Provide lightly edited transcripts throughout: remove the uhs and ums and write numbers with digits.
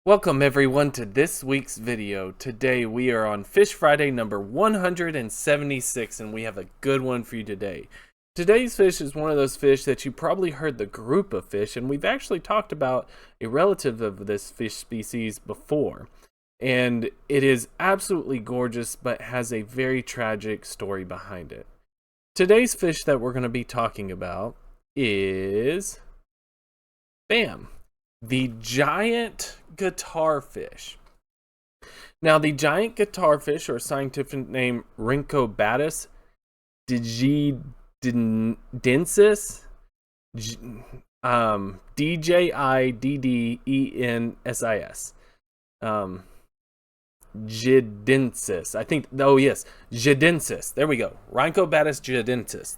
Welcome everyone to this week's video. Today we are on Fish Friday number 176 and we have a good one for you today. Today's fish is one of those fish that you probably heard the group of fish, and we've actually talked about a relative of this fish species before. And it is absolutely gorgeous but has a very tragic story behind it. Today's fish that we're going to be talking about is bam, the giant guitarfish. Now, the giant guitarfish, or scientific name Rhynchobatus digidensis, Didddensis, Jidensis. I think, oh yes, Jidensis. There we go. Rhynchobatus jidensis.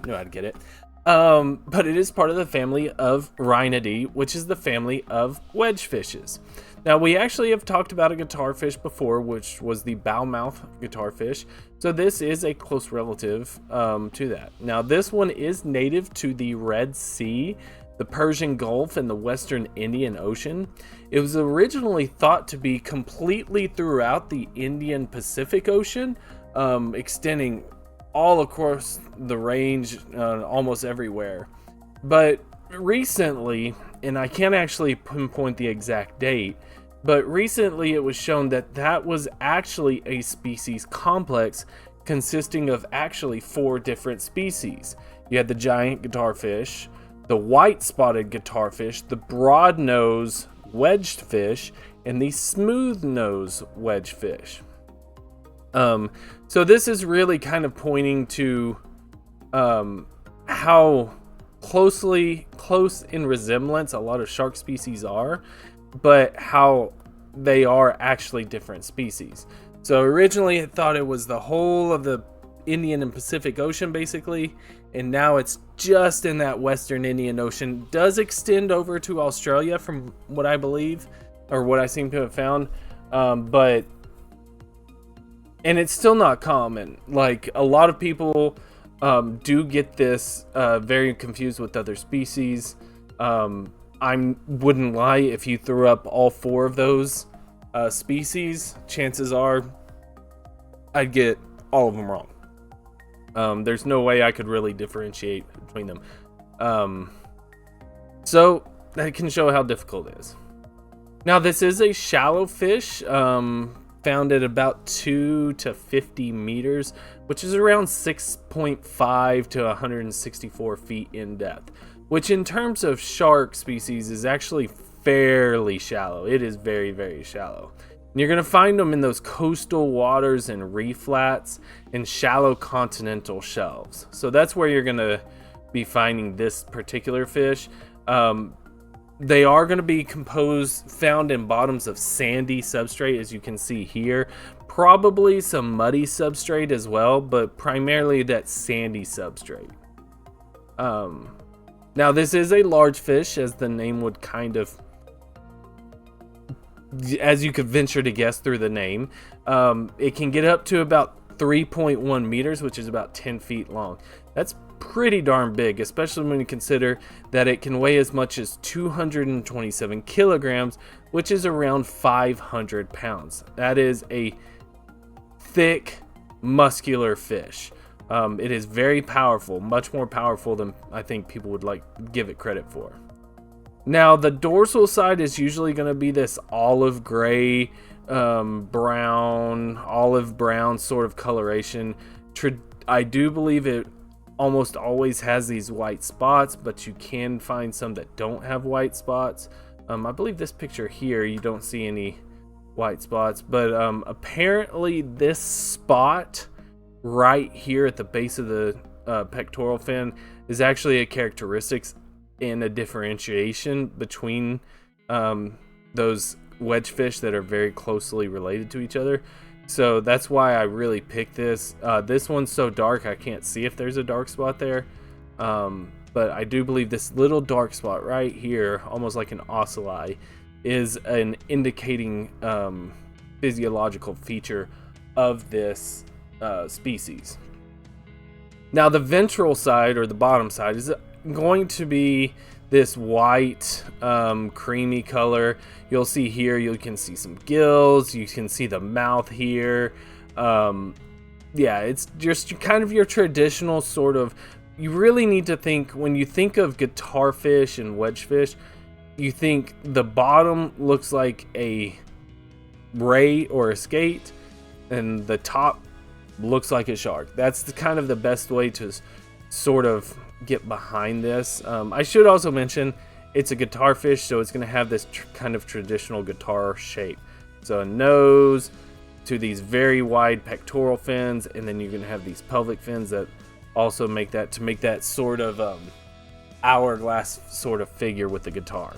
Knew I'd get it. But it is part of the family of Rhinidae, which is the family of wedge fishes. Now, we actually have talked about a guitarfish before, which was the bowmouth guitarfish. So this is a close relative to that. Now, this one is native to the Red Sea, the Persian Gulf, and the Western Indian Ocean. It was originally thought to be completely throughout the Indian Pacific Ocean, extending all across the range, almost everywhere. But recently, and I can't actually pinpoint the exact date, but recently it was shown that that was actually a species complex consisting of actually 4 different species. You had the giant guitarfish, the white spotted guitarfish, the broad nose wedged fish, and the smooth nose wedge fish. So this is really kind of pointing to how close in resemblance a lot of shark species are, but how they are actually different species. So originally it thought it was the whole of the Indian and Pacific Ocean basically, and now it's just in that Western Indian Ocean. Does extend over to Australia from what I believe, or what I seem to have found, and it's still not common. Like, a lot of people do get this very confused with other species. I wouldn't lie, if you threw up all 4 of those species, chances are I'd get all of them wrong. There's no way I could really differentiate between them. So that can show how difficult it is. Now, this is a shallow fish, found at about 2 to 50 meters, which is around 6.5 to 164 feet in depth, which in terms of shark species is actually fairly shallow. It is very, very shallow. And you're going to find them in those coastal waters and reef flats and shallow continental shelves. So that's where you're going to be finding this particular fish. They are going to be found in bottoms of sandy substrate, as you can see here. Probably some muddy substrate as well, but primarily that sandy substrate. Now, this is a large fish, as the name would kind of, as you could venture to guess through the name. It can get up to about 3.1 meters, which is about 10 feet long. That's pretty darn big, especially when you consider that it can weigh as much as 227 kilograms, which is around 500 pounds. That is a thick, muscular fish. It is very powerful, much more powerful than I think people would give it credit for. Now, the dorsal side is usually going to be this olive gray, olive brown sort of coloration. I do believe it almost always has these white spots, but you can find some that don't have white spots. I believe this picture here, you don't see any white spots, but apparently this spot right here at the base of the pectoral fin is actually a characteristic and a differentiation between those wedge fish that are very closely related to each other. So that's why I really picked this. This one's so dark I can't see if there's a dark spot there. But I do believe this little dark spot right here, almost like an ocelli, is an indicating physiological feature of this species. Now, the ventral side, or the bottom side, is going to be this white creamy color. You'll see here, you can see some gills, you can see the mouth here. Yeah, it's just kind of your traditional sort of, you really need to think, when you think of guitarfish and wedgefish, you think the bottom looks like a ray or a skate, and the top looks like a shark. That's kind of the best way to sort of get behind this. I should also mention it's a guitarfish, so it's going to have this kind of traditional guitar shape. So a nose to these very wide pectoral fins, and then you're going to have these pelvic fins that also make that sort of hourglass sort of figure with the guitar.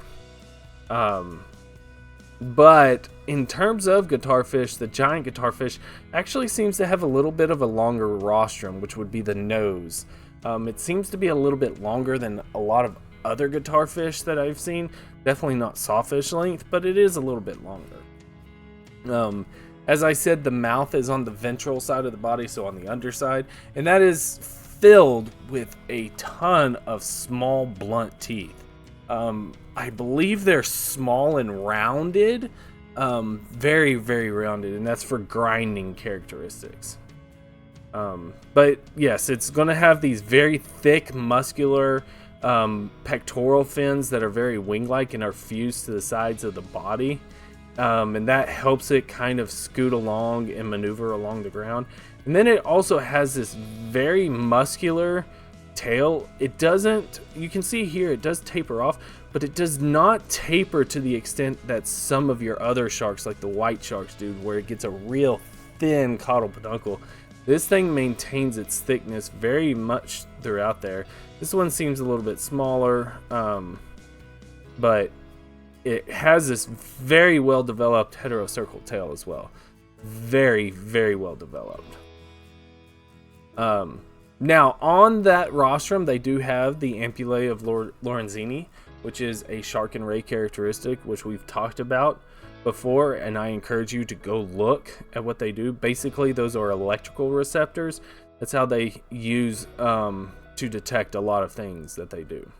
But in terms of guitarfish, the giant guitarfish actually seems to have a little bit of a longer rostrum, which would be the nose. It seems to be a little bit longer than a lot of other guitarfish that I've seen. Definitely not sawfish length, but it is a little bit longer. As I said, the mouth is on the ventral side of the body, so on the underside, and that is filled with a ton of small, blunt teeth. I believe they're small and rounded, very, very rounded, and that's for grinding characteristics. But yes, it's going to have these very thick, muscular pectoral fins that are very wing-like and are fused to the sides of the body. And that helps it kind of scoot along and maneuver along the ground. And then it also has this very muscular tail. It doesn't, you can see here, it does taper off, but it does not taper to the extent that some of your other sharks, like the white sharks, do, where it gets a real thin caudal peduncle. This thing maintains its thickness very much throughout there. This one seems a little bit smaller, but it has this very well developed heterocircle tail as well. Very, very well developed. Now, on that rostrum, they do have the ampullae of Lorenzini, which is a shark and ray characteristic, which we've talked about before, and I encourage you to go look at what they do. Basically, those are electrical receptors. That's how they use to detect a lot of things that they do.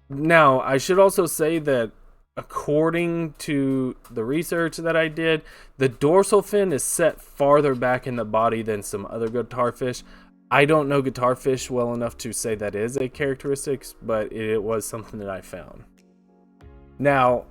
Now, I should also say that according to the research that I did, the dorsal fin is set farther back in the body than some other guitarfish. I don't know guitarfish well enough to say that is a characteristic, but it was something that I found. Now,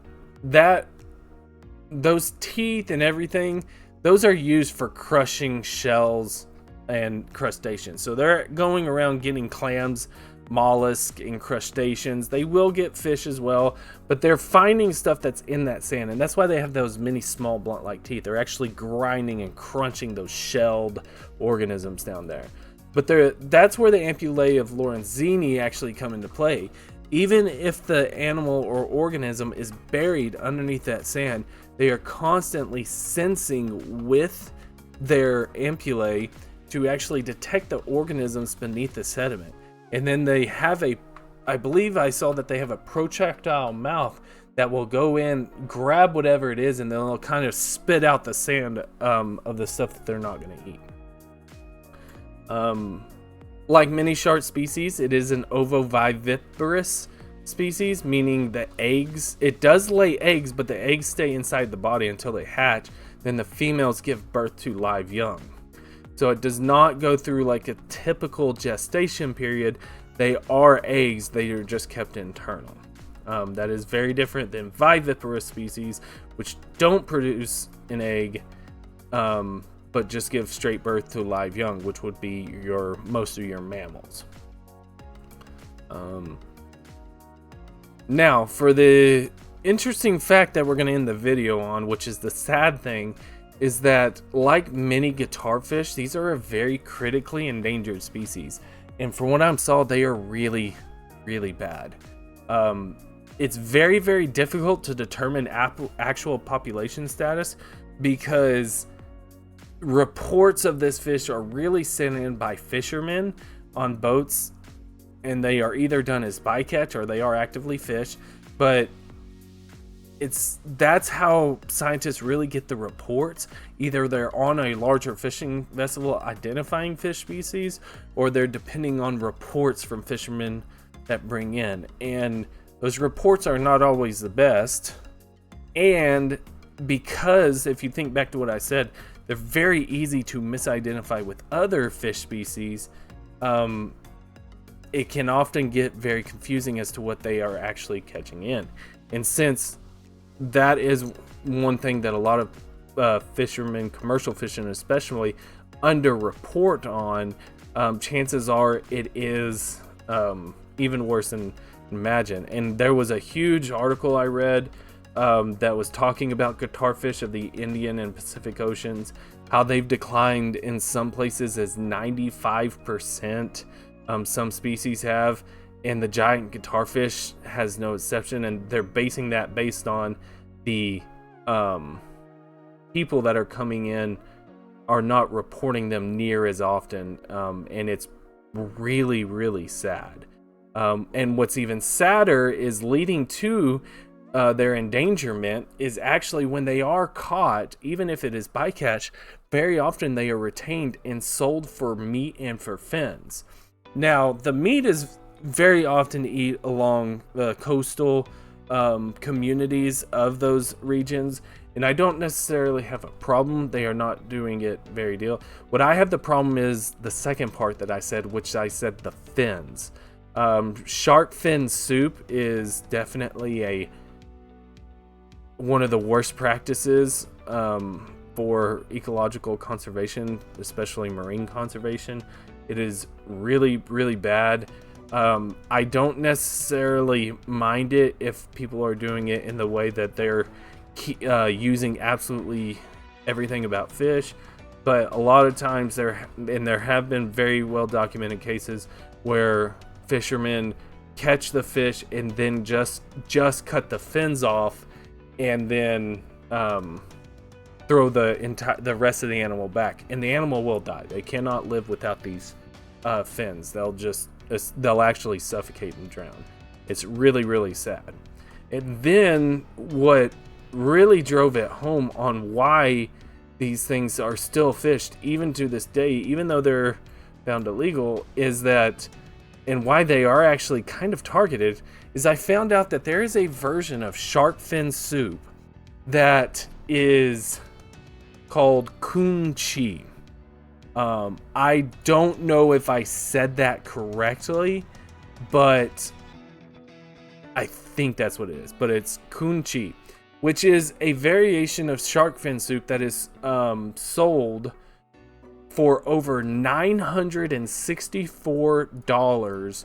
those teeth and everything, those are used for crushing shells and crustaceans. So they're going around getting clams, mollusks, and crustaceans. They will get fish as well, but they're finding stuff that's in that sand, and that's why they have those many small blunt-like teeth. They're actually grinding and crunching those shelled organisms down there. But that's where the ampullae of Lorenzini actually come into play. Even if the animal or organism is buried underneath that sand, they are constantly sensing with their ampullae to actually detect the organisms beneath the sediment. And then they have I believe I saw that they have a projectile mouth that will go in, grab whatever it is, and then they'll kind of spit out the sand of the stuff that they're not going to eat. Like many shark species, it is an ovoviviparous species, meaning the eggs, it does lay eggs, but the eggs stay inside the body until they hatch. Then the females give birth to live young. So it does not go through like a typical gestation period. They are eggs, they are just kept internal. That is very different than viviparous species, which don't produce an egg, but just give straight birth to live young, which would be most of your mammals. Now, for the interesting fact that we're going to end the video on, which is the sad thing, is that like many guitarfish, these are a very critically endangered species. And from what I saw, they are really, really bad. It's very, very difficult to determine actual population status because reports of this fish are really sent in by fishermen on boats, and they are either done as bycatch or they are actively fished. But that's how scientists really get the reports. Either they're on a larger fishing vessel identifying fish species, or they're depending on reports from fishermen that bring in, and those reports are not always the best. And because if you think back to what I said, they're very easy to misidentify with other fish species. It can often get very confusing as to what they are actually catching in. And since that is one thing that a lot of fishermen, commercial fishermen especially, underreport on, chances are it is even worse than imagine. And there was a huge article I read that was talking about guitarfish of the Indian and Pacific Oceans, how they've declined in some places as 95%. Some species have, and the giant guitarfish has no exception, and they're basing that based on the people that are coming in are not reporting them near as often, and it's really, really sad. And what's even sadder is leading to their endangerment is actually when they are caught, even if it is bycatch, very often they are retained and sold for meat and for fins. Now, the meat is very often eaten along the coastal communities of those regions, and I don't necessarily have a problem. They are not doing it very deal. What I have the problem is the second part that I said, which I said the fins. Shark fin soup is definitely one of the worst practices for ecological conservation, especially marine conservation. It is really, really bad. I don't necessarily mind it if people are doing it in the way that they're using absolutely everything about fish, but a lot of times there have been very well documented cases where fishermen catch the fish and then just cut the fins off and then throw the rest of the animal back, and the animal will die. They cannot live without these fins. They'll actually suffocate and drown. It's really, really sad. And then what really drove it home on why these things are still fished even to this day, even though they're found illegal, is that, and why they are actually kind of targeted, is I found out that there is a version of shark fin soup that is called kunchi. I don't know if I said that correctly, but I think that's what it is. But it's kunchi, which is a variation of shark fin soup that is sold for over $964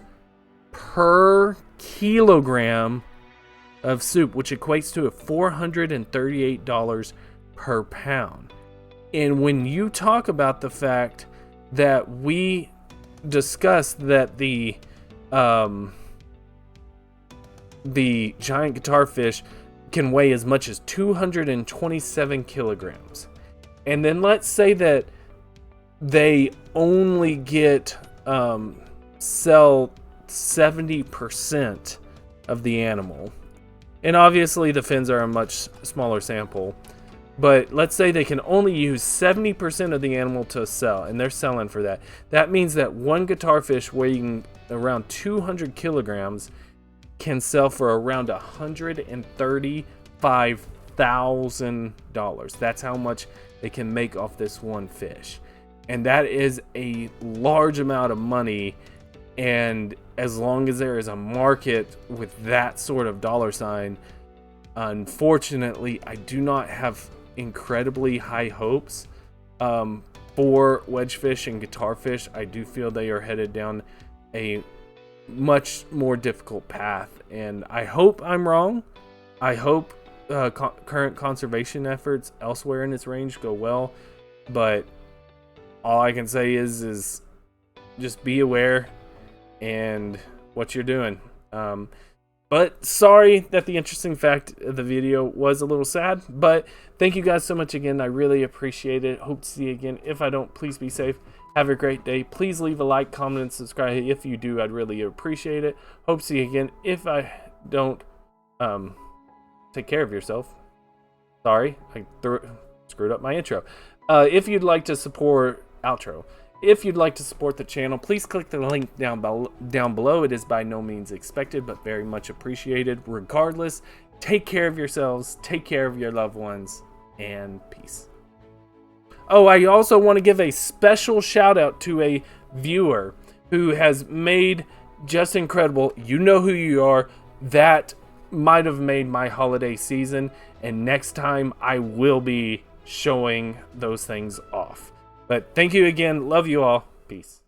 per kilogram of soup, which equates to $438 per pound. And when you talk about the fact that we discussed that the giant guitarfish can weigh as much as 227 kilograms, and then let's say that they only sell 70% of the animal, and obviously the fins are a much smaller sample, but let's say they can only use 70% of the animal to sell, and they're selling for that. That means that one guitarfish weighing around 200 kilograms can sell for around $135,000. That's how much they can make off this one fish. And that is a large amount of money. And as long as there is a market with that sort of dollar sign, unfortunately, I do not have incredibly high hopes for wedgefish and guitarfish. I do feel they are headed down a much more difficult path, and I hope I'm wrong. I hope current conservation efforts elsewhere in its range go well, but all I can say is just be aware and what you're doing. But sorry that the interesting fact of the video was a little sad, but thank you guys so much again. I really appreciate it. Hope to see you again. If I don't, please be safe. Have a great day. Please leave a like, comment, and subscribe. If you do, I'd really appreciate it. Hope to see you again. If I don't, take care of yourself. Sorry, I screwed up my intro. If you'd like to support outro, if you'd like to support the channel, please click the link down below. It is by no means expected, but very much appreciated. Regardless, take care of yourselves, take care of your loved ones, and peace. Oh, I also want to give a special shout out to a viewer who has made just incredible. You know who you are. That might have made my holiday season, and next time I will be showing those things off. But thank you again. Love you all. Peace.